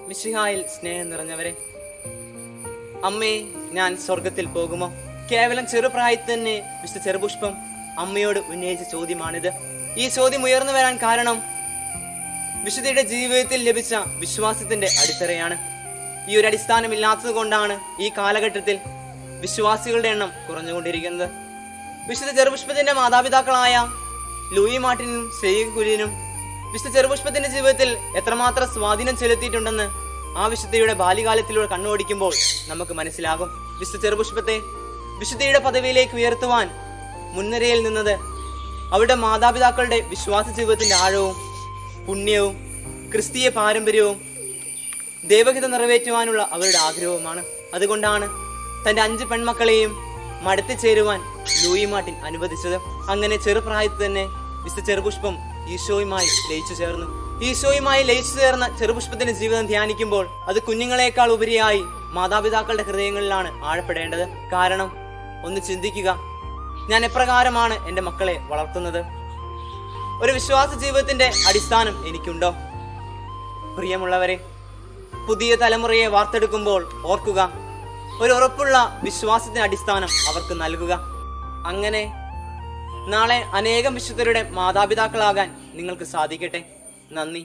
മിശിഹായിൽ സ്നേഹം നിറഞ്ഞവരെ, അമ്മേ ഞാൻ സ്വർഗത്തിൽ പോകുമോ? കേവലം ചെറുപ്രായത്തിൽ തന്നെ വിശുദ്ധ ചെറുപുഷ്പം അമ്മയോട് ഉന്നയിച്ച ചോദ്യമാണിത്. ഈ ചോദ്യം ഉയർന്നു വരാൻ കാരണം വിശുദ്ധയുടെ ജീവിതത്തിൽ ലഭിച്ച വിശ്വാസത്തിന്റെ അടിത്തറയാണ്. ഈ ഒരു അടിസ്ഥാനം ഇല്ലാത്തത് കൊണ്ടാണ് ഈ കാലഘട്ടത്തിൽ വിശ്വാസികളുടെ എണ്ണം കുറഞ്ഞുകൊണ്ടിരിക്കുന്നത്. വിശുദ്ധ ചെറുപുഷ്പത്തിന്റെ മാതാപിതാക്കളായ ലൂയി മാർട്ടിനും സെയ്ഗ് കുര്യനും വിശുദ്ധ ചെറുപുഷ്പത്തിന്റെ ജീവിതത്തിൽ എത്രമാത്രം സ്വാധീനം ചെലുത്തിയിട്ടുണ്ടെന്ന് ആ വിശുദ്ധയുടെ ബാല്യകാലത്തിലൂടെ കണ്ണോടിക്കുമ്പോൾ നമുക്ക് മനസ്സിലാകും. വിശുദ്ധ ചെറുപുഷ്പത്തെ വിശുദ്ധയുടെ പദവിയിലേക്ക് ഉയർത്തുവാൻ മുൻനിരയിൽ നിന്നത് അവരുടെ മാതാപിതാക്കളുടെ വിശ്വാസ ജീവിതത്തിന്റെ ആഴവും പുണ്യവും ക്രിസ്തീയ പാരമ്പര്യവും ദൈവഹിതം നിറവേറ്റുവാനുള്ള അവരുടെ ആഗ്രഹവുമാണ്. അതുകൊണ്ടാണ് തന്റെ 5 പെൺമക്കളെയും മടത്തി ചേരുവാൻ ലൂയി മാർട്ടിൻ അനുവദിച്ചത്. അങ്ങനെ ചെറുപ്രായത്തിൽ തന്നെ വിശുദ്ധ ചെറുപുഷ്പം ഈശോയുമായി ലയിച്ചു ചേർന്നു. ഈശോയുമായി ലയിച്ചു ചേർന്ന ചെറുപുഷ്പത്തിന്റെ ജീവിതം ധ്യാനിക്കുമ്പോൾ അത് കുഞ്ഞുങ്ങളെക്കാൾ ഉപരിയായി മാതാപിതാക്കളുടെ ഹൃദയങ്ങളിലാണ് ആഴപ്പെടേണ്ടത്. കാരണം ഒന്ന് ചിന്തിക്കുക, ഞാൻ എപ്രകാരമാണ് എൻ്റെ മക്കളെ വളർത്തുന്നത്? ഒരു വിശ്വാസ ജീവിതത്തിന്റെ അടിസ്ഥാനം എനിക്കുണ്ടോ? പ്രിയമുള്ളവരെ, പുതിയ തലമുറയെ വാർത്തെടുക്കുമ്പോൾ ഓർക്കുക, ഒരു ഉറപ്പുള്ള വിശ്വാസത്തിന്റെ അടിസ്ഥാനം അവർക്ക് നൽകുക. അങ്ങനെ നാളെ അനേകം വിശുദ്ധരുടെ മാതാപിതാക്കളാകാൻ നിങ്ങൾക്ക് സാധിക്കട്ടെ. നന്ദി.